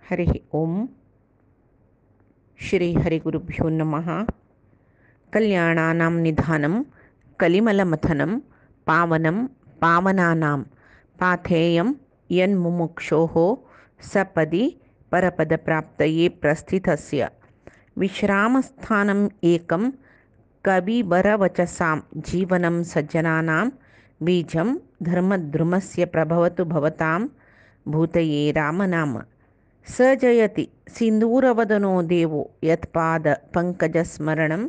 हरिः ओम श्री हरिगुरुभ्यो नमः। कल्याणानां निधानं कलिमलमथनं पावनं पावनानां पाथेयं यन्मुमुक्षोः सपदि परपदप्राप्तये प्रस्थितस्य विश्रामस्थानम् एकं कविवरवचसां जीवनं सज्जनानां बीजं धर्मद्रुमस्य प्रभवतु भवतां भूतये रामनाम। स जयति सिन्दूरवदनो देवो यत्पादपङ्कजस्मरणं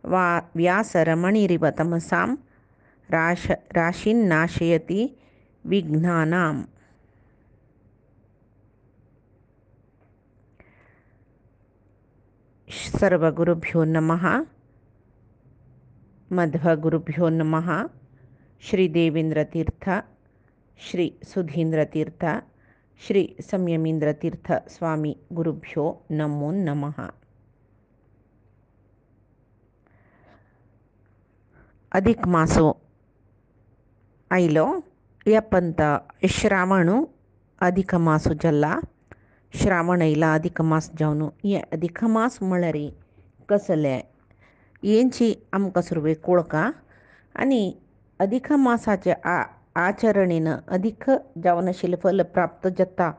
वा व्यासरमणिरिव तमसां राशिन्नाशयति विघ्नानाम्। सर्वगुरुभ्यो नमः। मध्वगुरुभ्यो नमः। श्री देवेंद्रतीर्थ, श्री सुधींद्रतीर्थ, श्री संयमींद्रतीर्थ स्वामी गुरुभ्यो नमो नमः। अधिक मासो आयलो यापंत श्रावणु अधिक मासो जल्ला श्रावण येला अधिक मास जावनु ये अधिक मास म्हळ्यार कसले येंची आमकां सुरवे कोळका आनी अधिक मासाचे आचरणेन अधिक जावन आशिल्ले फल प्राप्त जाता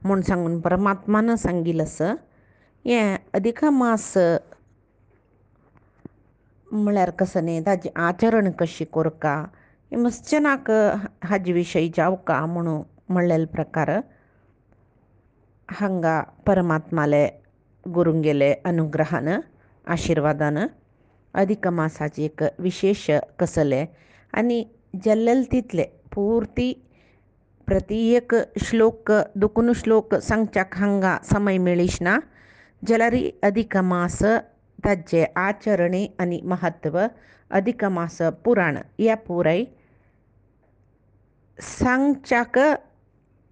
म्हूण सांगून परमात्मान सांगिल्लें आसा। हें अधिक मास म्हळ्यार कसं न्ही, ताजें आचरण कशें करता हें मस्चनाक हाजे विशयी जावका म्हणून म्हणलेले प्रकार हांगा परमात्माले गुरूंगेले अनुग्रहान आशिर्वादान अधिक मासाचे एक विशेष कसले आनी जल्लेले तितले पुर्ती प्रति एक श्लोक दुकून श्लोक सांगच्याक हांगा समय मेळीश ना जाल्यार अधिक मास ताजे आचरणे आनी महत्व अधिक मास पुराण ह्या पुराय सांगच्याक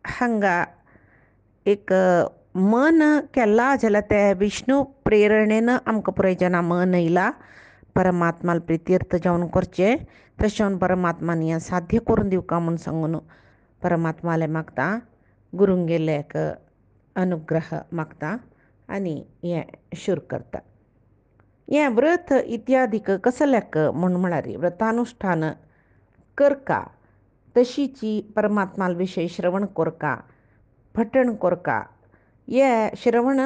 हांगा एक मन केला जाल्यार ते विष्णू प्रेरणेन आमकां पुराय जेन्ना मन येयला परमात्माल प्रितीर्थ जावन करचें तशें परमात्मान हें साध्य करून दिवका म्हूण सांगून परमात्माले मागता, गुरूंगेले एक अनुग्रह मागता आनी हें शूर करता। हें व्रत इत्यादीक कसल्याक म्हूण म्हळ्यार व्रतानुश्ठान करका तशीची परमात्माल विशयी श्रवण करका पठण करका हे श्रवण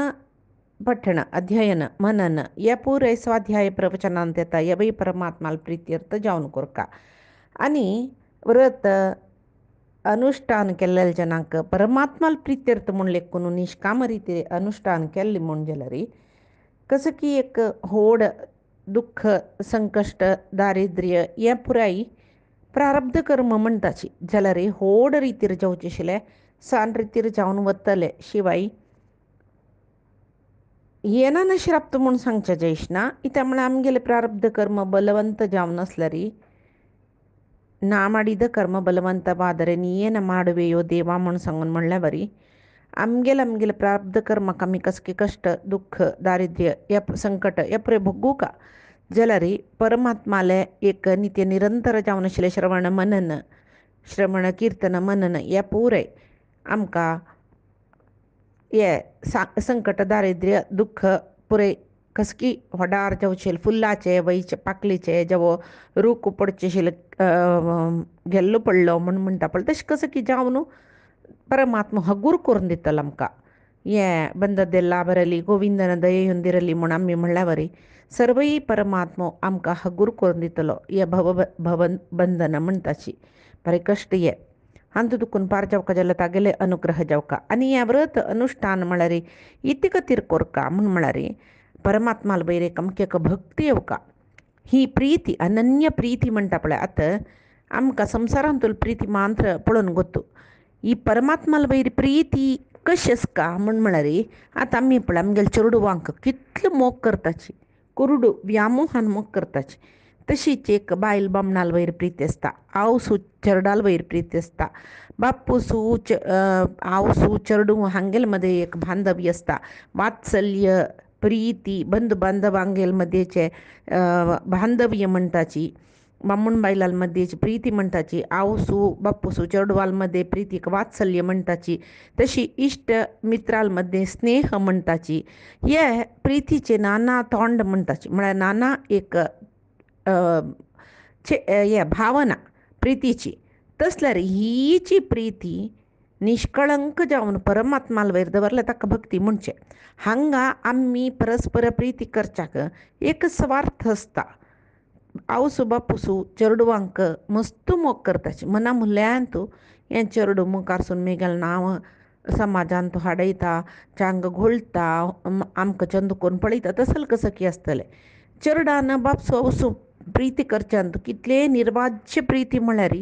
पठण अध्ययन मनन हे पुराय स्वाध्याय प्रवचनांत येता हे बी परमात्माल प्रित्यर्थ जावन करका आनी व्रत अनुश्ठान केल्ले जनांक परमात्माल प्रित्यर्थ म्हूण लेखून निश्काम रिती अनुश्ठान केल्लें म्हूण जाल्यार कसं की एक होड दुख्ख संकश्ट दारिद्र्य हे पुराय प्रारब्ध कर्म म्हणटाची जाल्यार होड रितीर जावचें आशिल्लें सान रितीर जावन वतले शिवाय येना न श्राप्त म्हूण सांगचें जायच ना। कित्याक म्हळ्यार आमगेले प्रारब्ध कर्म बलवंत जावन आसल्यार ना माडिद कर्म बलवंत बादरे नीयेन माडवेयो देवा म्हूण सांगून म्हणल्या बरी आमगेले प्रारब्ध कर्माक आमी कसके कश्ट दुख्ख दारिद्र्य हे संकट हे पुरे भोगू का जाल्यार परमात्माले एक नित्य निरंतर जावन आशिल्लें श्रवण मनन श्रवण कीर्तन मनन हे पुराय आमकां हे संकट दारिद्र्य दुख्ख पुरे कसकी होडार जावचें फुल्लाचे वयचे पाकलीचे जेवो रूख पडचे आशिल्ले गेल्लो पडलो म्हूण म्हणटा पळय तशें कसं की जावन परमात्मा हगूर करून दितलो आमकां। हें बंद देल्ला बरली गोविंदन दये येवंदिरली म्हूण आमी म्हणल्या बरी सर्वई परमात्मो आमकां हगूर करून दितलो हे भवन बंधन म्हणटाची बरें कश्ट हे हांत दुखून पार जावका जाल्यार तागेले अनुग्रह जावका आनी हें व्रत अनुश्ठान म्हळ्यार इती खातीर करका म्हूण म्हळ्यार परमात्माल वयर एक आमकां एक भक्ती येवका ही प्रीती अनन्य प्रीती म्हणटा पळय आतां आमकां संवसारांतूल प्रीती मात्र पळोवन गोतू ही परमात्माल वयर प्रीती कशी आसका म्हूण म्हळ्यार आतां आमी पळय आमगेले चेडवांक कितलो मोग करताची कुरुडू व्यामोहान मोग करताची तशीच एक बायल बामणाल वयर प्रीती आसता आवसू चेरडाल वयर प्रीती आसता बापूसू आवसू चेडू हांगेल मदें एक बांधव्य आसता वात्सल्य प्रीती बंधू बांधवांगेल मदेचे बांधव्य म्हणटाची बामणबाईलालमध्ये प्रीती म्हणटाची, आवसू बापूसू चेडवालमध्ये प्रीतीक वात्सल्य म्हणटाची, तशी इष्ट मित्रालमध्ये स्नेह म्हणटाची. हे प्रीतीचे नाना तोंड म्हणटाची, म्हळ्यार नाना एक हे भावना प्रीतीची. तसल्यार हीची प्रीती निष्कळंक जावन परमात्माल वयर दवरल्या ताका भक्ती म्हणचे. हांगा आमी परस्पर प्रीती करच्याक एक स्वार्थ आसता. आवसू बापूसू चेडवांक मस्त मोग करताची, मना मुल्यांत हें चेडूं मुखारसून मेगेलें नांव समाजान तो हाडयता, चांग घोळटा, आमकां चंद करून पळयता, तसल कसं आसतलें. चेडवान बापसू आवसू प्रीती करच्यान कितले निर्वाज्य प्रीती म्हळ्यार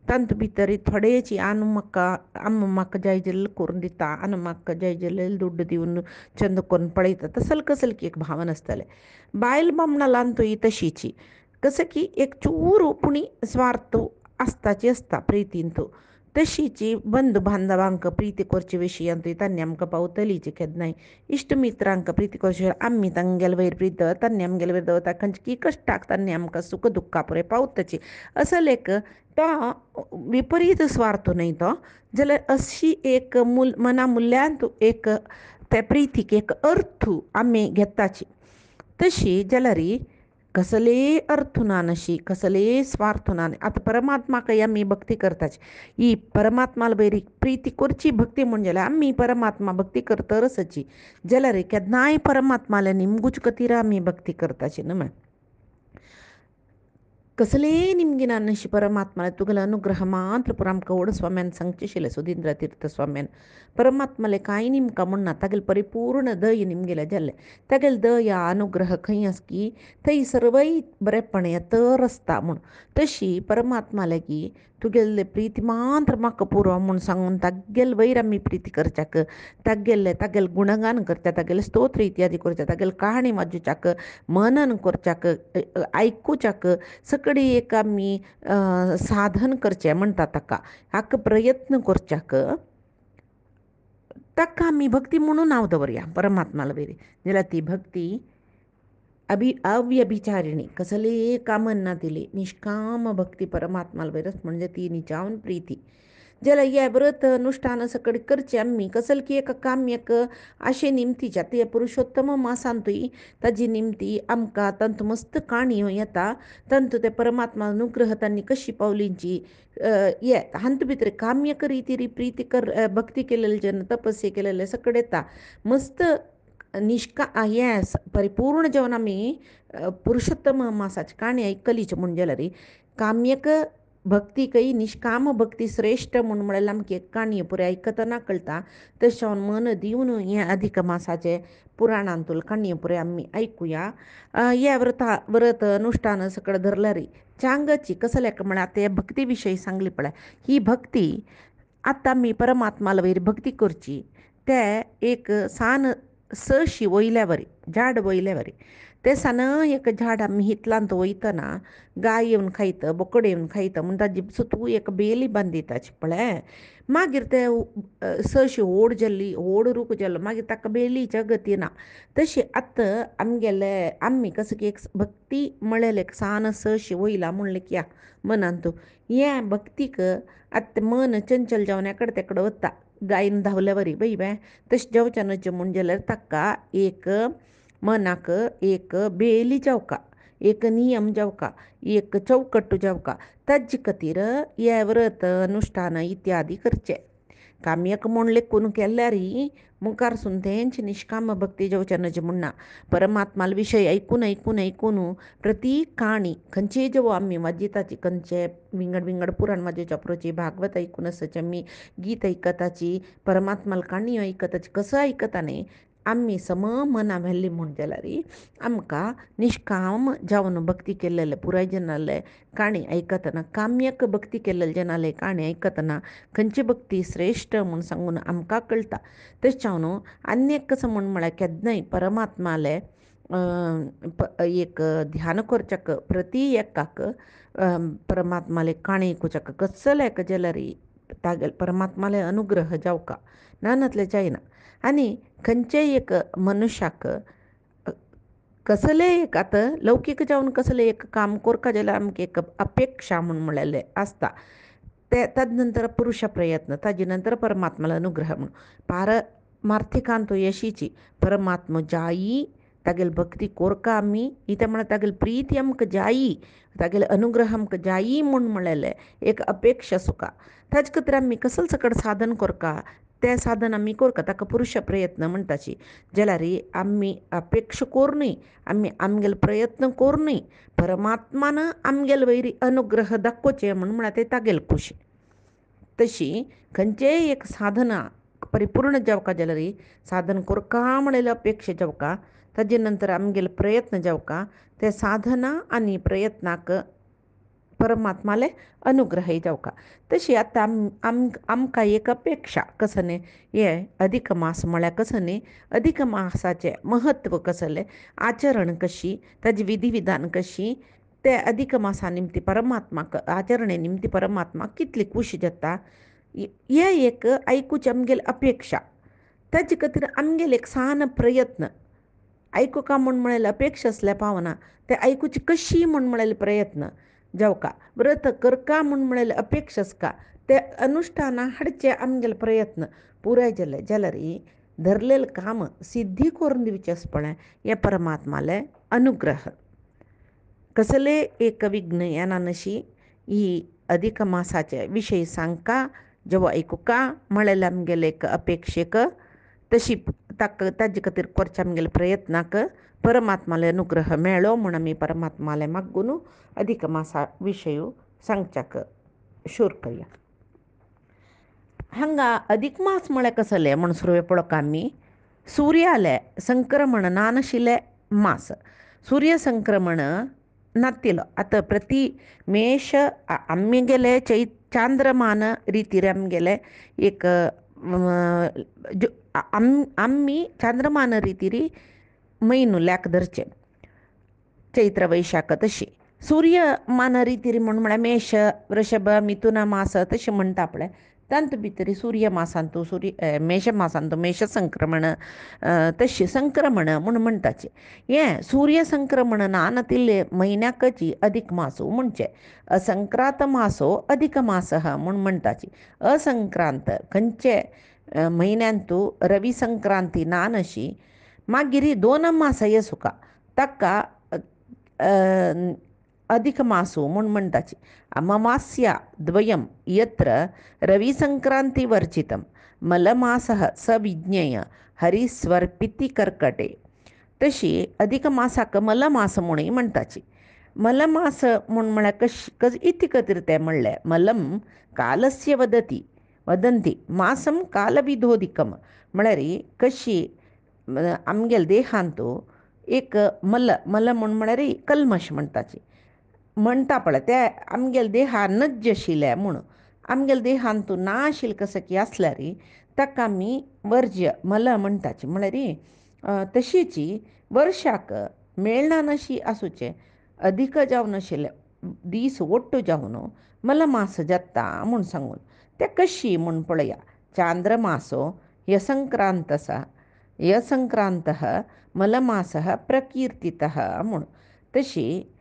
तांत भितर थोडेची म्हाका जाय जाल्लें करून दिता, म्हाका जाय जाल्लें दुड्ड दिवन चंद करून पळयता, तसल कसल की एक भावना आसतलें. बायल बामणालान ही तशीची, कसं की एक चूर पुणी स्वार्थ आसताची आसता प्रितीन. तशीची बंधू बांधवांक प्रीती करचे विशयांत तांणी आमकां पावतलीची केन्नाय. इश्ट मित्रांक प्रीती करचे आमी तांगेले वयर प्रीती दवरता, तांणी आमगेले वयर दवरता, खंयची कश्टाक तांणी आमकां सुख दुख्खा पुरे पावतची. असल एक तो विपरीत स्वार्थ न्हय तो, जाल्यार अशी एक मना मुल्यांत एक त्या प्रितीक एक अर्थ आमी घेताची. तशी जाल्यार कसले अर्थ ना नशी, कसले स्वार्थ ना. आतां परमात्माकय आमी भक्ती करताची, ही परमात्माला वयर प्रीती करची भक्ती म्हण जाल्यार आमी परमात्मा भक्ती करतरसची. जाल्यार केन्नाय परमात्माले निमगूच खातीर आमी भक्ती करताची न्हय. कसले निमगिना नशी परमात्माले तुगेलो अनुग्रह मात्र पुरो आमकां ओड स्वाम्यान सांगचेशिल्लें, सुधींद्र तीर्थ स्वाम्यान. परमात्माले कांय निमकां म्हणना, तागेले परिपूर्ण दय निमगेले जाल्ले. तागेले दय अनुग्रह खंय आस की थंय सर्वय बरेंपण येतर आसता म्हूण. तशी परमात्मा लेगी तुगेले प्रीती मात्र म्हाका पुरो म्हूण सांगून तागेले वयर आमी प्रीती करच्याक, तागेले गुणगान करच्या, तागेले स्तोत्र इत्यादी करच्या, तागेले कहाणी वाजोवच्याक, मनन करच्याक, आयकुच्याक सकडी एक आमी साधन करचें म्हणटा ताका, हाका प्रयत्न करच्याक ताका आमी भक्ती म्हणून नांव दवरया परमात्माला वयर. जाल्यार ती भक्ती अव्यभिचारिणी, कसले कामन ना तिली, निष्काम भक्ती परमात्माला वयरच म्हणजे ती निचावन प्रीती. जाल्यार हे व्रत अनुश्ठान सकडी करचें आमी, कसल की एक काम एक आशे निमतीच्या ते पुरुषोत्तम मासांतूय ताजी निमती आमकां तांत मस्त काणयो येता. तांत ते परमात्मा अनुग्रह तांणी कशी पावलींची हे हांत भितर काम्यक रिती प्रीती भक्ती केलेले जन तपस्या केलेले सकड येता. मस्त हे परिपूर्ण जेवण आमी पुरुषोत्तम मासाची काणी आयकलीची म्हण जाल्यार काम्यक भक्तीकय निष्काम भक्ती श्रेश्ठ म्हूण म्हळ्यार आमकां एक काणी पुरे आयकतना कळटा. तशें मन दिवन हे अधिक मासाचे पुराणांतूल काणयो पुरे आमी आयकुया. हे व्रत अनुश्ठान सकड धरल्यार चांगची कसल्याक म्हळ्यार ते भक्ती विशयी सांगली पळय. ही भक्ती आतां आमी परमात्माला वयर भक्ती करची ते एक सान सशी वयल्या वरी झाड वयल्या वरी ते सान एक झाड आमी हितलांत वयतना गाय येवन खायत, बोकड येवन खायत म्हण ताजी सुतू एक बेली बांदिताची पळय. मागीर ते सशी व्हड जाल्ली, व्हड रूख जालो, मागीर ताका बेलीच्या गती ना. तशी आतां आमी कसं की एक भक्ती म्हळ्यार एक सान सशी वयला म्हणलें की मनांत हे भक्तीक आतां मन चंचल जावन एकडे तेकडे वता गायन धांवल्या वरी बाय तशें जावचें न्हय म्हण जाल्यार ताका एक मनाक एक बेली जावका, एक नियम जावका, एक चौकट्ट जावका. ताजे खातीर हे व्रत अनुश्ठान इत्यादी करचें. काम्यक म्हूण लेखून केल्यार मुखारसून तेंची निश्काम भक्ती जावचें न्हय म्हणना. परमात्माल विशय ऐकून प्रती काणी खंयचीय जेवो आमी वाजयताची, खंयचे विंगड पुराण वाजोवच्या पुरोची, भागवत आयकून आसची, आमी गीत आयकताची, परमात्माल काणी आयकताची, कसो आयकता न्ही आमी सम मना व्हेल्ली म्हण जाल्यार आमकां निश्काम जावन भक्ती केल्लेले पुराय जनाले काणी आयकतना, काम्यक भक्ती केल्लेले जनाले काणी आयकतना खंयची भक्ती श्रेश्ठ म्हूण सांगून आमकां कळटा. तशें न्हू आनीक कसो म्हळ्यार केन्नाय परमात्माले एक ध्यान करच्याक प्रती एकाक परमात्माले काणी आयकुच्याक कसलेक जाल्यार तागेले परमात्माले अनुग्रह जावका नानतले जायना. आनी खंयचेय एक मनशाक कसले एक आतां लौकीक जावन कसलें एक काम कोरपा जाल्यार आमकां एक अपेक्षा म्हूण म्हळ्ळेलें आसता. ते ताजे नंतर पुरुष प्रयत्न, ताजे नंतर परमात्मालो अनुग्रह म्हणून पारमाರ್ಥिकांत यशीची परमात्मा जायी तागेली भक्ती कोरका आमी इते म्हळ्यार तागेली प्रीती आमकां जायी, तागेले अनुग्रह आमकां जायी म्हूण म्हळेलें एक अपेक्षा सुका. ताजे खातीर आमी कसले सकट साधन कोरका, तें साधन आमी कोरका ताका पुरुश प्रयत्न म्हणटाची. जाल्यार आमी अपेक्षा कोरूनय आमी आमगेले प्रयत्न कोरूनय परमात्मान आमगेले वयरी अनुग्रह दाखोवचें म्हळ्यार तें तागेली खुशी. तशी खंयचेय एक साधना परिपूर्ण जावका जाल्यार साधन कोरका म्हणलेली अपेक्षा जावका, ताजे नंतर आमगेले प्रयत्न जावका, ते साधना आनी प्रयत्नाक परमात्माले अनुग्रहय जावका. तशी आतां आमकां एक अपेक्षा कसलें हे अधिक मास म्हळ्यार कसलें अधिक मासाचें महत्व कसलें, आचरण कशी, ताजी विधी विधान कशी, ते अधिक मासा निमती परमात्माक आचरणे निमती परमात्माक कितली खूश जाता, हे एक आयकूची आमगेली अपेक्षा. ताजे खातीर आमगेले एक सान प्रयत्न आयकुका म्हूण म्हळेलें अपेक्षा आसल्यार पावना, ते आयकूची कशी म्हूण म्हळेले प्रयत्न जावका. व्रत करका म्हूण म्हळेले अपेक्षा आसका, ते अनुश्ठाना हाडचे आमगेले प्रयत्न पुराय जाले जाल्यार धरलेलें काम सिद्धी करून दिवचें आसपणें हें परमात्माले अनुग्रह. कसले एक विज्ञानान अशी ही अधिक मासाचे विशय सांगका जेव्हा आयकुका म्हळेलें आमगेले एक अपेक्षेक, तशी ताजे खातीर करचे आमगेले प्रयत्नाक परमात्माले अनुग्रह मेळ्ळो म्हूण आमी परमात्माले मागून अधिक मासा विशय सांगच्याक शूर करया. हांगा अधिक मास म्हळ्यार कसलें म्हूण सुरवें पळोवंक आमी सुर्याले संक्रमण ना नाशिल्ले मास. सूर्य संक्रमण नातिलो आतां प्रति मेश आमगेले चांद्रमान रितीर आमगेले एक आमी चांद्रमान रितीर म्हयनो धरचे चैत्र वैशाख. तशी सूर्यमान रितीर म्हळ्यार मेश वृषभ मिथुन मास तशें म्हणटा पळय, तांत भितर सूर्य मासांतू मेश मासांतू मेश संक्रमण तशें संक्रमण म्हूण म्हणटाचें. हें सूर्य संक्रमण ना नातिल्ले म्हयन्याकची अधिक मासो म्हणचे. असंक्रांत मासो अधिक मासः म्हूण म्हणटाची. असंक्रांत खंयचे म्हयन्यांतू रवी संक्रांती ना नशी मागीर 2 मास येसुका ताका अधिक मासो म्हूण म्हणटाची. अमावास्या द्वयं यत्र रविसंक्रांतिवर्जितं मलमासः स विज्ञेय हरिस्वर्पिति कर्कटे. तशी अधिक मासाक मलमास म्हणूय म्हणटाची. मलमास म्हूण म्हळ्यार इति खातीर तें म्हणलें मलम कालस्य वदंती मासम कालविधोदिकम म्हळ्यार कशी आमगेले देहांतू एक मल म्हूण म्हळ्यार कल्मश म्हणटा पळय, ते आमगेले देहान नज्ज आशिल्ले म्हूण आमगेले देहांतू ना आशिल्ले कसकी आसल्यार ताका आमी वर्ज्य मल म्हणटाची. म्हळ्यार तशीच वर्साक मेळना नशी आसूचे अधिक जावन आशिल्ले दीस ओट्टू जावन मलमास जाता म्हूण सांगून ते कशी म्हूण पळया. चांद्रमासो यसंक्रांतः मलमासः प्रकीर्तितः म्हूण. तशी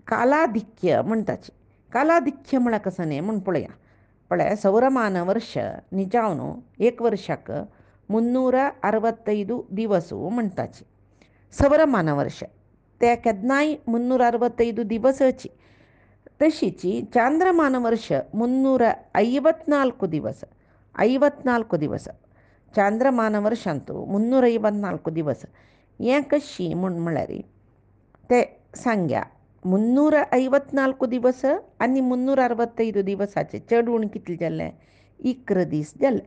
कालाधिक्य म्हणटाची. कालाधिक्य म्हळ्यार कसलें म्हूण पळया सौरमान वर्ष निजावन एक वर्षाक 365 दिवस म्हणटाची. सौरमान वर्ष ते केन्नाय 365 दिवसची. तशीच चांद्रमान वर्ष 354 दिवस 54 दिवस चांद्रमान वर्षांतू 354 दिवस. हें कशी म्हूण म्हळ्यार ते सांग्या 354 दिवस आनी 365 दिवसाचे चड उण कितले जाले 11 दीस जाले.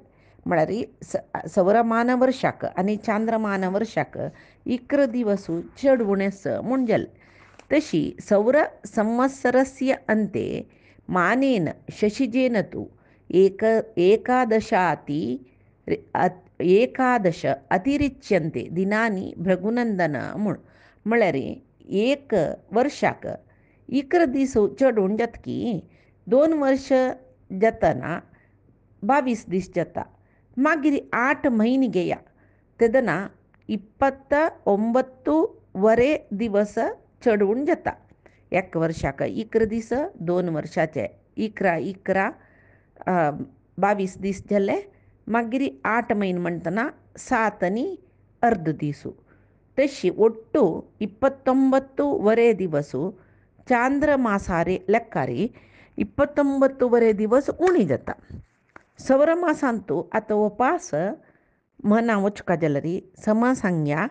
म्हळ्यार सौरमान वर्षाक आनी चांद्रमान वर्षाक 11 दिवस चड उणेस म्हूण जाले. तशी सौर संवत्सरस्य अन्ते मानेन शशिजेन तु एकादश अतिरिच्यन्ते दिनानि भृगुनंदन म्हूण. म्हळ्यार एक वर्षाक 11 दीस चड उण जाता की 2 वर्ष जातना 22 दीस जाता. मागीर 8 म्हयने घेया तेदना 29 वरे दिवस चढवून जाता. 1 वर्षाक 11 दीस, 2 वर्षाचे 11 22 दीस जाले. मागीर 8 म्हयने म्हणटना 7 आनी अर्द दिसू. तशी ಒಟ್ಟು 29 ದಿವಸ ಚಾಂದ್ರಮಾಸಾರಿ ಲೆಕ್ಕಾರಿ 29 दिवस उणी जाता. सौर मासांतू आता उपास मना वचका जाल्यारी सम सांग्या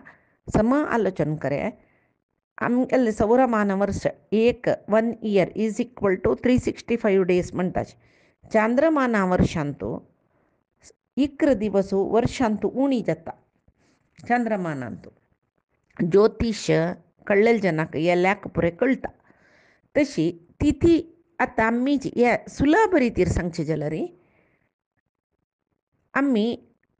सम आलोचन करे. आमगेले सौरमान वर्ष 1 year is equal to 365 days म्हणटाचे. चांद्रमाना वर्षांतू 11 दिवस वर्षांतू उणी जाता चांद्रमानांतू. ज्योतिष्य कळलेल्या जनाक हे ल्याक पुरे कळटा. तशी तिथी आतां आमी हे सुलभ रितीर सांगचे जाल्यार आमी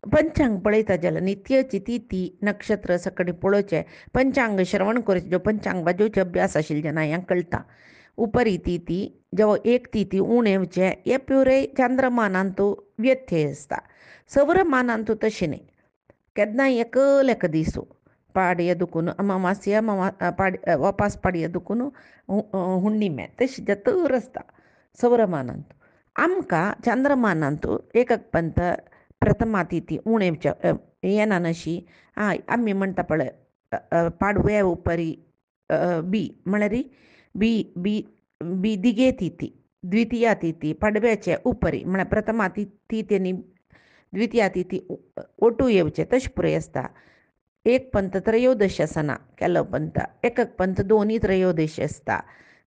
पंचांग पळयता जाल्यार नित्याची तिथी नक्षत्र सकट पळोवचें. पंचांग श्रवण करचें, ज्यो पंचांग वाजोवचे अभ्यास आशिल्ले जाणा ह्यांक कळटा. उपरी तिथी जेव्हा एक तिथी उणें येवचें हे पुरे चांद्रमानांतू व्यत्यय आसता. सौरमानांतू तशें न्ही. केन्नाय एक दिसू पाडये दुखून अमावास्या वापास पाडये दुखून हुण्णिमे तशें जे तर आसता सौरमानांत. आमकां चांद्रमानांतू एक पंत प्रथमा तिथी उणेवचे येना नशी. आमी म्हणटा पळय पाडवे उपरी बी म्हळ्यार बी बी बी दिगे तिथी, द्वितीया तिथी पाडव्याचे उपरी म्हळ्यार प्रथमा तिथी आनी द्वितीया तिथी ओटू येवचे तशें पुरय आसता. एक पंत त्रयोदशी आसना केलो पंत, एक पंत दोनूय त्रयोदशी आसता.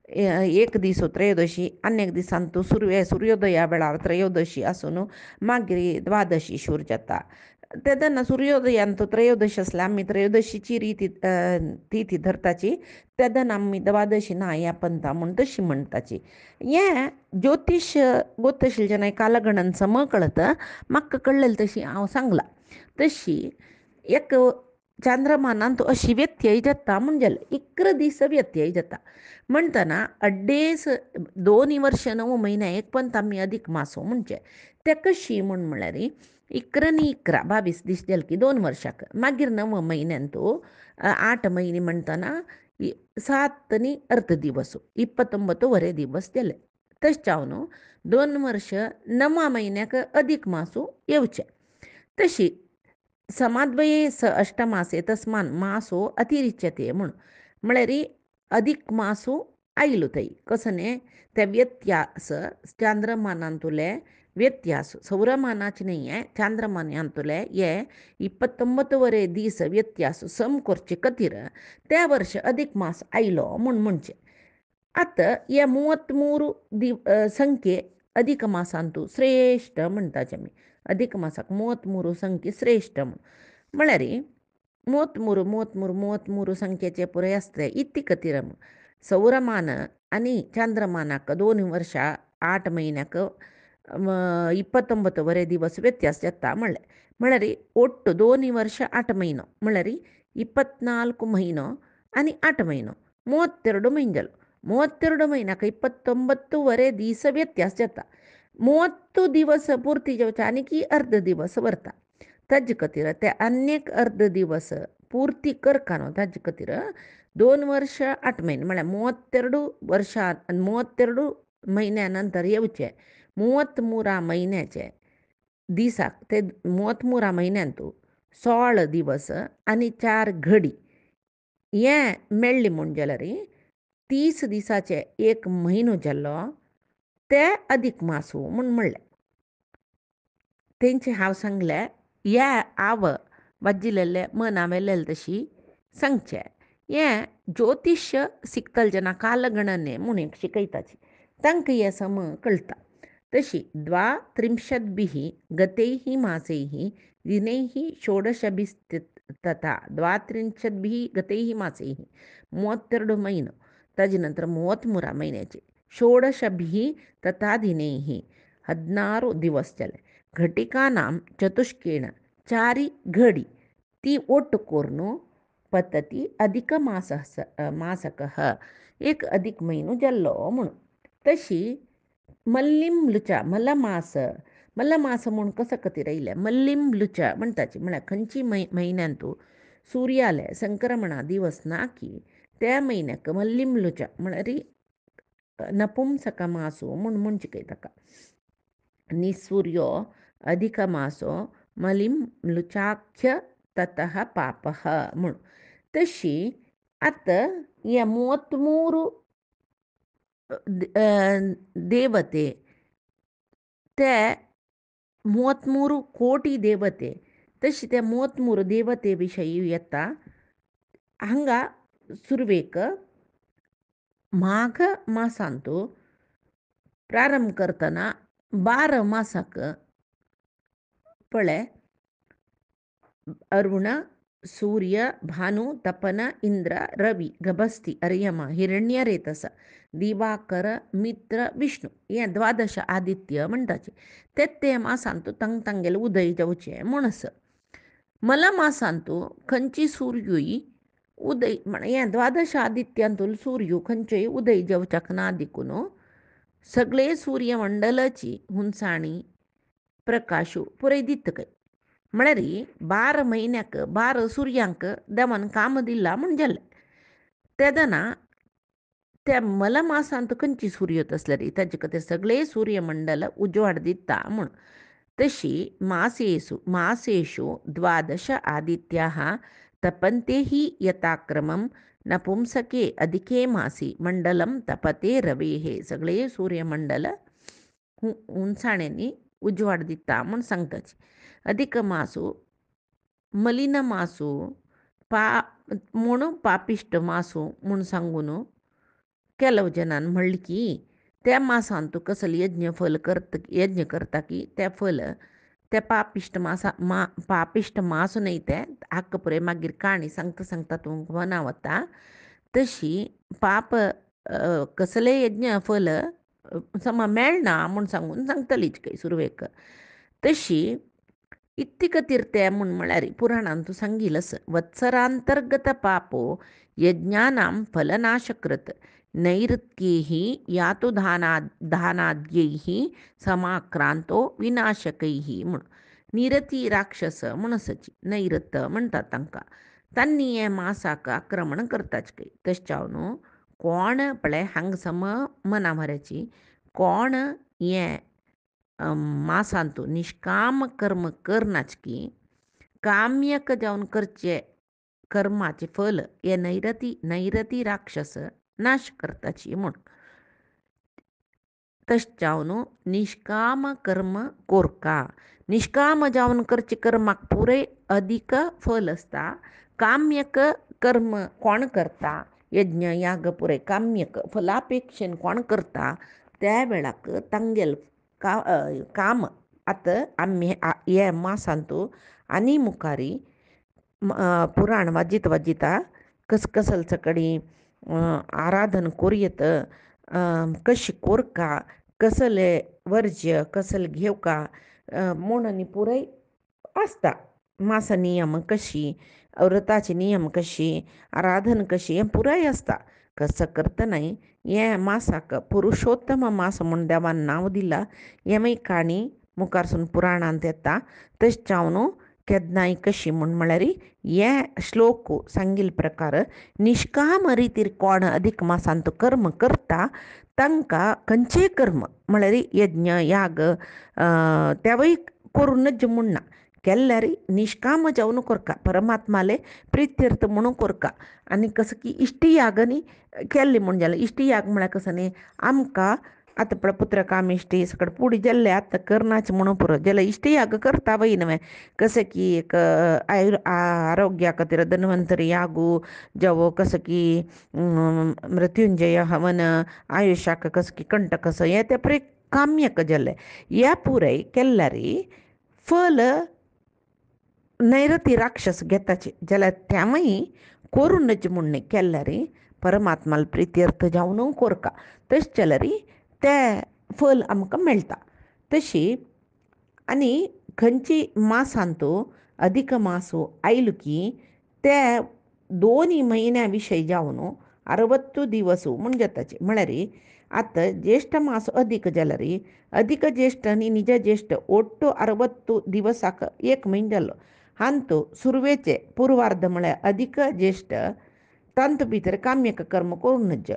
एक दीस त्रयोदशी आनी एक दिसांतू सुर्योदया वेळार त्रयोदशी आसून मागीर द्वादशी शूर जाता. तेदना सुर्योदयांतू त्रयोदशी आसल्यार आमी त्रयोदशीची रिती तिथी धरताची. तेदना आमी द्वादशी ना ह्या पंथा म्हूण तशी म्हणटाची. हें ज्योतिश गोत आशिल्ले जेन्ना कालगणन सम कळत म्हाका कळलेली तशी हांव सांगलां. तशी एक चांद्रमानांतू अशी व्यत्यय जाता म्हणजे 11 दीस व्यत्यय जाता. म्हणटना 2 वर्ष 9 म्हयने एक पंत आमी अधिक मासो म्हणचे. ते कशी म्हळ्यार 11 आनी 11 22 दीस जाले की 2 वर्षाक. मागीर 9 म्हयन्यांतू 8 म्हयने म्हणटना 7 आनी अर्द दिवस 29 दिवस जाले. तशें जावन 2 वर्ष 9 म्हयन्याक अधिक मासू येवचे. तशी समाद्वये स अष्टमासे तस्मान मासो अतिरिच्यते म्हळ्यार अधिक मासू आयलो थंय कसो न्ही. ते व्यत्यास चांद्रमानांतुले व्यत्यास सौरमानाचे न्ही हे चांद्रमानांतुले हे 29 दीस व्यत्यास सम करचे खातीर त्या वर्ष अधिक मास आयलो म्हणचे. आतां हे 33 संख्ये अधिक मासांतू श्रेश्ठ म्हणटाचे आमी. अधिक मासाक 33 संख्ये श्रेश्ठ म्हळ्यार 33 संख्येचे पुरय आसले इत्ती खातीर सौरमान आनी चांद्रमानाक 2 वर्षां 8 म्हयन्याक 29 दिवस व्यत्यास जाता म्हळ्यार ಒಟ್ಟು 2 वर्ष 8 म्हयनो म्हळ्यार 24 म्हयनो आनी 8 म्हयनो 32 म्हयने जालो. 32 म्हयन्याक 29 दीस व्यत्यास जाता. 30 दिवस पुर्ती जावचे आनीक अर्द दिवस व्हरता. ताजे खातीर ते आनीक अर्द दिवस पुर्ती करका न्हू. ताजे खातीर 2 वर्ष 8 म्हयने म्हळ्यार 32 वर्सां 32 म्हयन्या नंतर येवचे 33 म्हयन्याचे दिसाक ते 33 म्हयन्यांतू 16 दिवस आनी 4 घडी हें मेळ्ळें म्हूण जाल्यार 30 दिसाचे एक म्हयनो जाल्लो ते अधिक मासू म्हूण म्हणलें. तेंचे हांव सांगलें ह्या हांव वाजिल्लें मन हांवें तशी सांगचें. हें ज्योतिश्य शिकतले जेन्ना कालगणने म्हूण एक शिकयताची तांकां हें सम कळटा. तशी 32 गतैः मासैः दिनैः षोडशभिस्तथा 32 गतैः मासैः 32 म्हयनो ताजे नंतर 33 म्हयन्याचे 16 तथा दिनैः 16 दिवस जाले. घटिकानां चतुष्केण 4 घडी ती ಒಟ್ಟು करून पद्धती अधिक मासकः एक अधिक म्हयनो जाल्लो म्हणून. तशी मल्लिंबलुचा मल्लमास म्हूण कसो खातीर आयले मल्लिंबलुचा म्हणटाची म्हळ्यार खंयची म्हयन्यांतू सूर्यालय संक्रमणा दिवस ना की त्या म्हयन्याक मल्लिमलुच्या म्हळ्यार नपुंसक मासो म्हूण म्हणचे ताका निसूर्यो अधिक मासो मलिमलुचाख्य ततः पापः म्हूण तशी आतां हे 33 ದೇವತೆ ते 33 ಕೋಟಿ ದೇವತೆ तशी त्या 33 देवते विशयी येता हांगा सुरवेक माघ मासांतू प्रारंभ करतना 12 मासाक पळय अरुण सूर्य भानु तपन इंद्र रवी गभस्ति अर्यम हिरण्यरेतस दिवाकर मित्र विष्णू हे 12 आदित्य म्हणटाचे ते मासांतू तंग तांगेले उदय जावचे म्हणस मला मासांतू खंयची सूर्यूय उदय हे 12 आदित्यांतूल सूर्य खंयचेय उदय जावच्याक ना देखून सगळे सूर्यमंडलाची हुंसाणी प्रकाशू पुरय दितकय म्हळ्यार 12 म्हयन्याक 12 सुर्यांक देवान काम दिला म्हूण जालें तेदना त्या मला मासांत खंयची सूर्य आसल्यार ताजे खातीर सगळे सूर्यमंडल उजवाड दिता म्हूण तशी मासेषु 12 आदित्याः तपन्ते हि यथाक्रमं नपुंसके अधिके मासी मंडलम तपते रवेः सगळे सूर्यमंडल उंचाण्यांनी उजवाड दिता म्हूण सांगताचे अधिक मासू मलिन मासू म्हूण पापिश्ट मासू म्हूण सांगून ಕೆಲವು ಜನ म्हणली की त्या मासांत तूं कसले यज्ञ करता की त्या फल त्या पापिश्ट मास न्हय ते आख्ख पुरे मागीर काणी सांगता सांगता तुमकां मना वता तशी पाप कसले यज्ञ फल सम मेळना म्हूण सांगून सांगतलीच काय सुरवेक तशी इत्तिक तीर्थे म्हूण म्हळ्यार पुराणांत तूं सांगिलस वत्सरांतर्गत पापो यज्ञानां फलनाशकृत नैऋत्यैः यातु दानाद्यैः समाक्रांतो विनाशकैः म्हूण निरती राक्षस म्हणसची नैऋत म्हणटात तांकां तांणी हे मासाक आक्रमण करताच काय तशें न्हू कोण पळय हांगा सम मना भऱ्याची कोण हे मासांतू निष्काम कर्म करनाच की काम्यक जावन करचे कर्माचे फल हे नैरती राक्षस नाश करताची म्हूण तशें जावन निष्काम कर्म कोरका निष्काम जावन करचे कर्माक पुरय अधिक फल आसता काम्यक कर्म कोण करता यज्ञ याग पुरय काम्यक फलापेक्षेन कोण करता त्या वेळाक तांगेल काम आतां आमी हे मासांतू आनी मुखारी पुराण वाजिता कसकसल सकडी आराधन कोरयत कशी कोरका कसले वर्ज्य कसले घेवका म्हूण आनी पुरय आसता मास नियम कशी व्रताची नियम कशी आराधन कशी हें पुराय आसता कसं करतनाय हे मासाक पुरुषोत्तम मास म्हूण देवान नांव दिलां हे मागीर काणी मुखारसून पुराणांत येता तशें जावन केदनाय कशी म्हूण म्हळ्यार हे श्लोक सांगिल्ले प्रकार निष्काम रितीर कोण अधिक मासांत कर्म करता तांकां खंयचेय कर्म म्हळ्यार यज्ञ याग तेवूय करूनच म्हूण ना केल्यार निष्काम जावन कोरका परमात्माले प्रित्यर्थ म्हणून कोरका आनी कसो की इश्टियाग न्ही केल्ले म्हूण जालें इश्टियाग म्हळ्यार कसो न्ही आमकां आतां पळय पुत्रकामेश्टी सकट पुडी जाल्ले आतां करनाचें म्हणून पुरो जाल्यार इश्टियाग करता वय न्हय कसो की एक आरोग्या खातीर धन्वंतरी यागू जावो कसो की मृत्युंजय हवन आयुश्याक कसो की कंटक असो हे ते पुरे काम्यक जाले ह्या पुरय केल्यार फल नैरती राक्षस घेताचे जाल्यार तेवूय करूनच म्हूण न्ही केल्यार परमात्माल प्रित्यर्थ जावन कोरका तशें जाल्यार ते फल आमकां मेळटा तशी आनी खंयची मासांतू अधिक मासो आयलो की ते 2 म्हयन्या विशय जावन 60 दिवस म्हूण जाताचे म्हळ्यार आतां ज्येश्ठ मास अधिक जाल्यार अधिक ज्येश्ठ आनी निज ज्येश्ठ ಒಟ್ಟು 60 दिवसाक एक म्हयनो जालो हांतू सुरवेचे पूर्वार्ध म्हळ्यार अधिक ज्येष्ठ तांत भितर काम्यक कर्म करूनच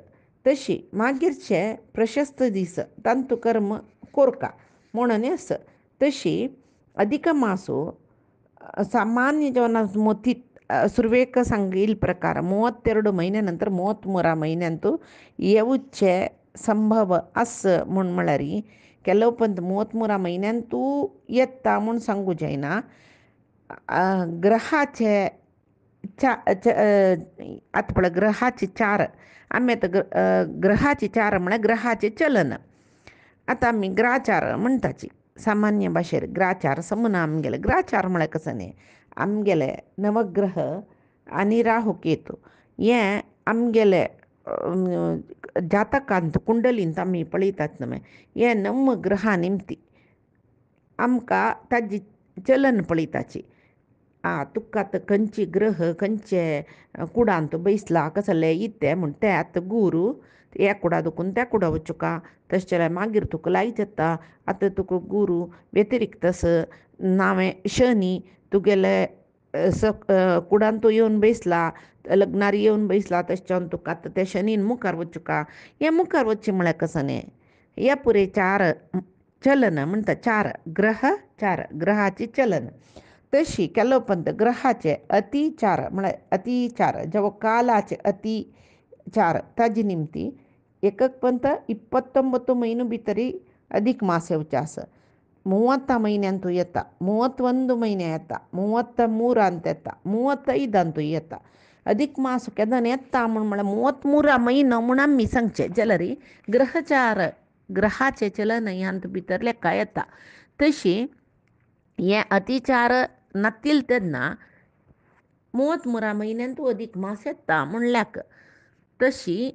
तशी मागीरचे प्रशस्त दीस तांतू कर्म कोरका म्हणून आस. तशी अधिक मासो ಸಾಮಾನ್ಯ ಜೀವನ ಮೊತ್ತಿ ಸುರ್ವೇಕ ಸಂಗೀಲ್ ಪ್ರಕಾರ 32 महिन्यानंतर 33 महिन्यांतू येऊचे संभव अस म्हूण म्हळ्यार केलो पण 33 महिन्यांतू येता म्हूण सांगू जायना. ग्रहाचे आतां पळय ग्रहाचे चार आमी आतां ग्रहाचे चार म्हळ्यार ग्रहाचे चलन. आतां आमी ग्राचार म्हणटाची सामान्य भाशेर ग्राचार समना आमगेले ग्राचार म्हळ्यार कसो न्ही आमगेले नवग्रह आनी राहू केतू हें आमगेले जातकांत कुंडलींत आमी पळयतात न्हय हे नवग्रहा निमती आमकां ताजी चलन पळयताची. तुका आतां खंयची ग्रह खंयचे कुडांत बसला कसले इते म्हूण ते आतां गुरू ह्या कुडा दुखून त्या कुडा वचुका तशें जाल्यार मागीर तुका लायत येता. आतां तुका गुरू व्यतिरिक्तस नांवें शनी तुगेले कुडांत तो येवन बसला लग्नार येवन बसला तशें जावन तुका आतां त्या शनीन मुखार वचुका हें मुखार वचचें म्हळ्यार कसो न्ही हे पुरे चार चलन म्हणटा चार ग्रह चार ग्रहाची चलन. तशी केलो पंत ग्रहाचे अति चार म्हळ्यार अति चार जेव्हा कालाचे अति चार ताजे निमती एकक पंत 29 महिनो भितरी अधिक मास येवचे आसा. 30 महिन्यांतू येता 31 महिने येता 33 अंत येता 35 अंतू येता. अधिक मास केन्ना येता म्हळ्यार 33 म्हयनो म्हूण आमी सांगचे जाल्यार ग्रहचार ग्रहाचे चलन ह्यांत भितर लेखा येता. तशी हे अतिचार नातिल तेन्ना 33 म्हयन्यांतू अधिक मास येता म्हणल्याक. तशी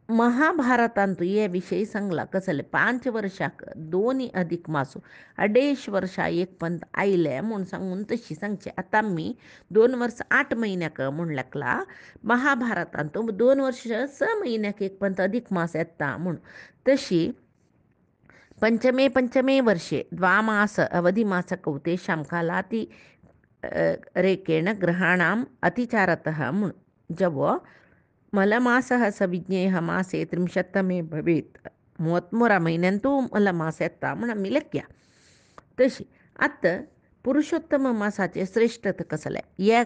महाभारतांतू हे विशय सांगला कसले 5 वर्साक 2 अधिक मासू 2.5 वर्सां एक पंत आयले म्हूण सांगून तशी सांगचे. आतां आमी 2 वर्स 8 म्हयन्याक म्हूण लेखला महाभारतांतू 2 वर्स 6 म्हयन्याक एक पंत अधिक मास येता म्हूण. तशी पंचमे वर्षे द्वामास अवधिमासकौ तेषां कालाति रेकेण ग्रहाणाम् अतिचारतः म्हूण जवो मलमासः सविज्ञेयः मासे 30तमे भवेत् 33 म्हयन्यांतू मलमास येता म्हूण आमी लेखया. तशी आतां पुरुषोत्तम मासाचे श्रेष्ठत कसले हे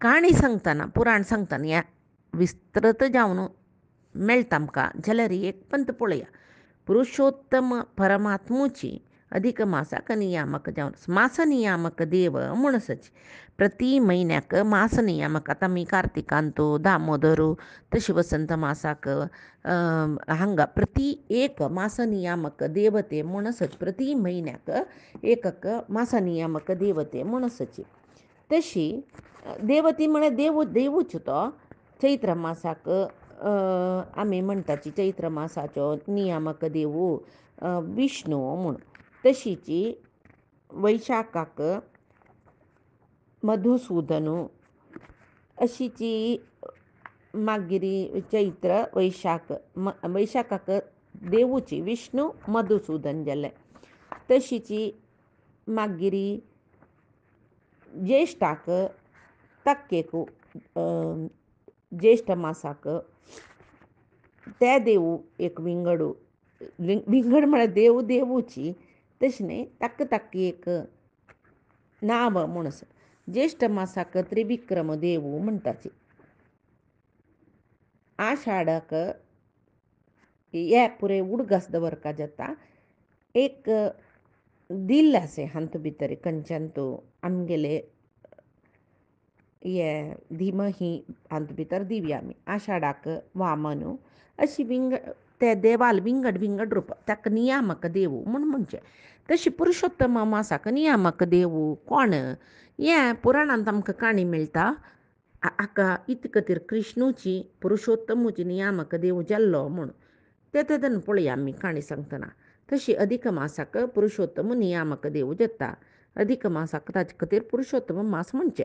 काणी सांगतना पुराण सांगतना हे विस्तृत जावन मेळटा आमकां जाल्यार एक पंत पळया. पुरुषोत्तम परमात्मुची अधिक मासाक नियामक जावन मास नियामक देव म्हूण आसची. प्रति म्हयन्याक मास नियामक आतां आमी कार्तिकांतू दामोदरू तशी वसंत मासाक हांगा प्रति एक मास नियामक देवते म्हूण आसत. प्रति म्हयन्याक एकक मास नियामक देवते म्हूण आसची. तशी देवती म्हळ्यार देवूच तो चैत्र मासाक आमी म्हणटाची चैत्र मासाचो नियामक देवू विष्णू म्हूण. तशीची वैशाखाक मधुसूदनू अशीची मागीर चैत्र वैशाखाक देवूची विष्णू मधुसूदन जाले. तशीची मागीर ज्येश्ठाक तक्केकू ज्येश्ठ मासाक ते देवू एक विंगडू विंगड म्हळ्यार देवूची तशी न्ही ताका एक नांव म्हूण आसा. ज्येश्ठ मासाक त्रिविक्रम देवू म्हणटाची. आषाढाक हे पुरे उडगास दवरका जाता. एक दिल आसे हांतू भितर खंयच्यानतू आमगेले हे धिमही हांतू भितर दिवया आमी. आषाढाक वामनू अशी ते देवाल विंगड रूप ताका नियामक देवू म्हूण म्हणचे. तशी पुरुषोत्तम मासाक नियामक देवू कोण हें पुराणांत आमकां काणी मेळटा. हाका इत खातीर कृष्णूची पुरुषोत्तमूची नियामक देव जाल्लो म्हूण ते तेदन पळया आमी काणी सांगतना. तशी अधिक मासाक पुरुषोत्तम नियामक देव जाता. अधिक मासाक ताचे खातीर पुरुषोत्तम मास म्हणचे.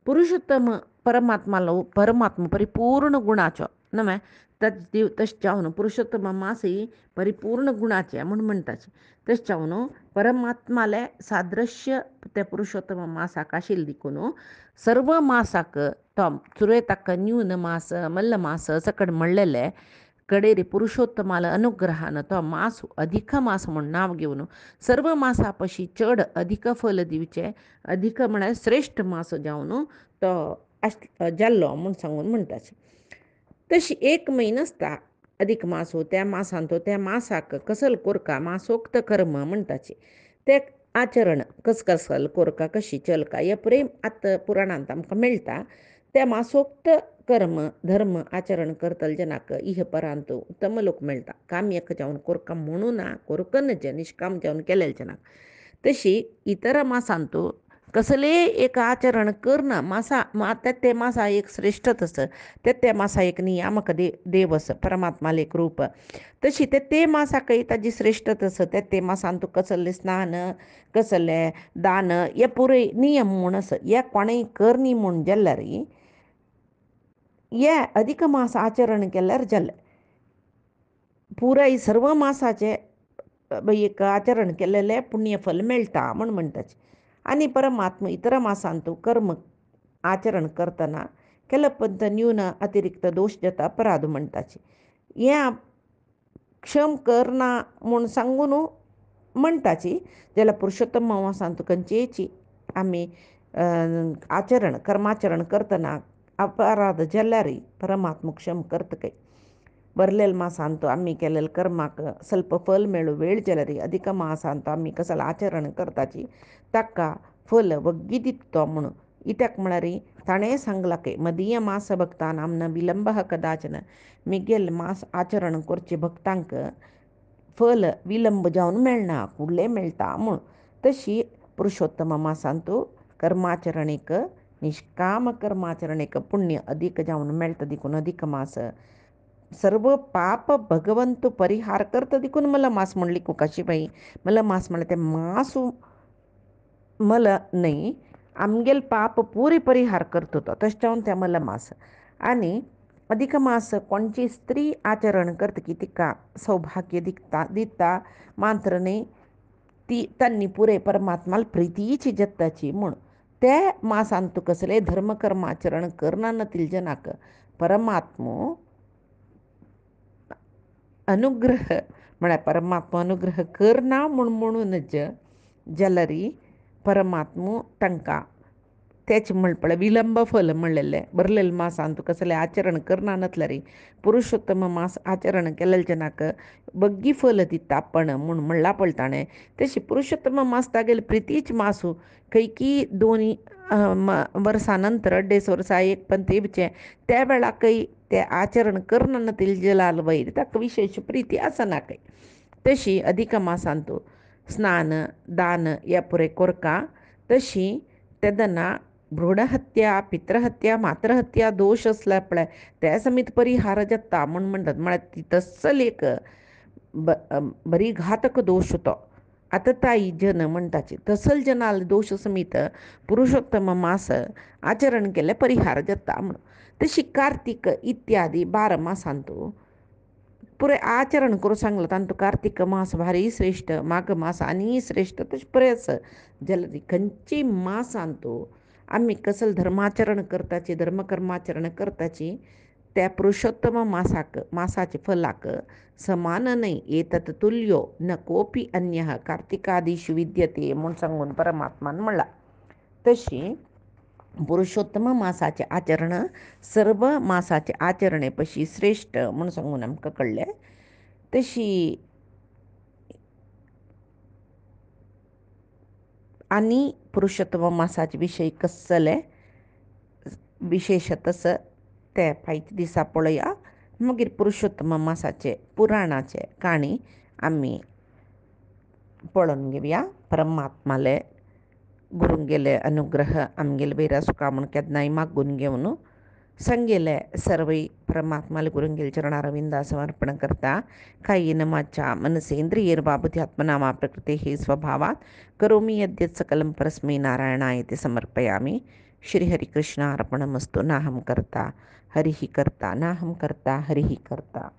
पुरुषोत्तम परमात्मा परिपूर्ण गुणाचो न्हय तशें जावन पुरुषोत्तम मासय परिपूर्ण गुणाचे म्हूण म्हणटाचे. तशें जावन परमात्माले सादृश्य ते पुरुषोत्तम मासाक आशिल्ल देखून सर्व मासाक तो चुरे ताका न्यून मास मल्ल मास सकड म्हणलेले कडेरी पुरुषोत्तमाला अनुग्रहानं तो मास अधिक मास म्हूण नांव घेवन सर्व मासा पशी चड अधिक फल दिवचे अधिक म्हळ्यार श्रेष्ठ मास जावन तो जाल्लो म्हूण सांगून म्हणटाचे. तशी एक म्हयनो आसता अधिक मास त्या मासान तो त्या मासाक कसल कोरका मासोक्त कर्म म्हणटाचे ते आचरण कसल कोरका कशी चलका हे प्रेम आतां पुराणांत आमकां मेळटा. त्या मासोक्त कर्म धर्म आचरण करतल जनाक इह परांत उत्तम लोक मेळटा. काम एक जावन कोरका म्हणू ना कोरकनच निष्काम जावन केलेले जनाक. तशी इतर मासांत कसले एक आचरण करना मासा ते मासा एक श्रेष्ठत आस ते मासा एक नियामक देव आस परमात्मा एक रूप. तशी ते मासाकय ताजी श्रेष्ठत आस ते मासान तूं कसले स्नान कसले दान हे पुरे नियम म्हूण आस हे कोणेय करनी म्हूण जाल्यार हे अधिक मास आचरण केल्यार जालें. पुराय सर्व मासाचे एक आचरण केलेले पुण्यफल मेळटा म्हूण म्हणटाचे. आनी परमात्मा इतर मासांत कर्म आचरण करतना केलं पंत न्यून अतिरिक्त दोष जाता अपराध म्हणटाचे. हें क्षम करना म्हूण सांगून म्हणटाची जाल्यार पुरुषोत्तम मासांत खंयचेची आमी आचरण कर्माचरण करतना अपराध जाल्यारय परमात्मा क्षम करतकय. बरलेल मासांत आमी केलेले कर्माक ಸ್ವಲ್ಪ फल मेळू वेळ जाल्यार अधिक मासांत आमी कसल आचरण करताची ताका फल वग्गी दितो म्हूण इत्याक म्हळ्यार ताणें सांगलां मदीय मास भक्ता नामन विलंब कदाचन मिगेल मास आचरण करचे भक्तांक फल विलंब जावन मेळना फुडलें मेळटा म्हूण. तशी पुरुषोत्तम मासांत कर्माचरणेक निष्काम कर्माचरणेक पुण्य अधिक जावन मेळटा देखून अधिक मास सर्व पाप भगवंत परिहार करता देखून मला मास म्हणली काशीबाई. मला मास म्हणले ते मास मला न्हय आमगेल पाप पुरी परिहार करता तो तशें जावन ते मला मास. आनी अधिक मास कोणची स्त्री आचरण करता की तिका सौभाग्य दिता मात्र न्हय ती तन्नी पुरे परमात्माल प्रितीची जत्ताची म्हूण. ते मासांत कसले धर्मकर्माचरण करना नतील जनाक परमात्मो अनुग्रह म्हळ्यार परमात्मा अनुग्रह करना म्हणूनच जाल्यार परमात्मो तांकां तेच म्हणपळे विलंब फल म्हणलेले बरलेले मासांत कसले आचरण करना नतल्यार पुरुषोत्तम मास आचरण केलेले जनाक बग्गी फल दिता पण म्हूण म्हणला पळय ताणें. तशी पुरुषोत्तम मास तागेले प्रितीच मासू खंयकी 2 वर्सां नंतर 1.5 वर्सां एक पंत येवचें त्या वेळाकय ते आचरण करना नतील जलाल वयर ताका विशेष प्रिती आसनाकय. तशी अधिक मासांत स्नान दान हे पुरे कोरका. तशी तेदना भ्रूणहत्या पितृहत्या मातृहत्या दोष आसल्या पळय ते समीत परिहार जाता म्हूण म्हणटात. म्हळ्यार ती तस्सल एक बरी घातक दोष तो आतताई जन म्हणटाचे तसल जनाल दोष समीत पुरुषोत्तम मास आचरण केले परिहार जाता म्हूण. तशी कार्तिक इत्यादी 12 मासांत पुरे आचरण करूं सांगलां तांतूं कार्तिक मास भारी श्रेष्ठ माघ मास आनी श्रेष्ठ तशें बरेंच जाल्यार खंयची मासांत आमी कसल धर्माचरण करताची धर्मकर्माचरण करताची त्या पुरुषोत्तम मासाचे फलाक समान न्हय एतत् तुल्यो न कोपी अन्यः कार्तिकादिषु विद्यते म्हूण सांगून परमात्मान म्हणला. तशी पुरुषोत्तम मासाचे आचरण सर्व मासाचे आचरणे पशी श्रेष्ठ म्हूण सांगून आमकां कळ्ळें. तशी आनी पुरुषोत्तम मासाचे विशय कसले विशेषतस ते फायच्या दिसा पळया. मागीर पुरुषोत्तम मासाचे पुराणाचे काणी आमी पळोवन घेवया. परमात्माले गुरूंगेले अनुग्रह आमगेले वयर सुका म्हूण केन्नाय मागून घेवन संगेले सर्वय परमात्माले गुरूंगेले चरणारविंदा समर्पण करता. कायेन वाचा मनसेंद्रियैर्वा बुद्ध्यात्मना प्रकृतेः स्वभावात् करोमि यद्यत् सकलं परस्मै नारायणायति समर्पयामि. श्रीहरिकृष्णार्पणमस्तु. नाहं कर्ता हरिः कर्ता नाहं कर्ता हरिः कर्ता.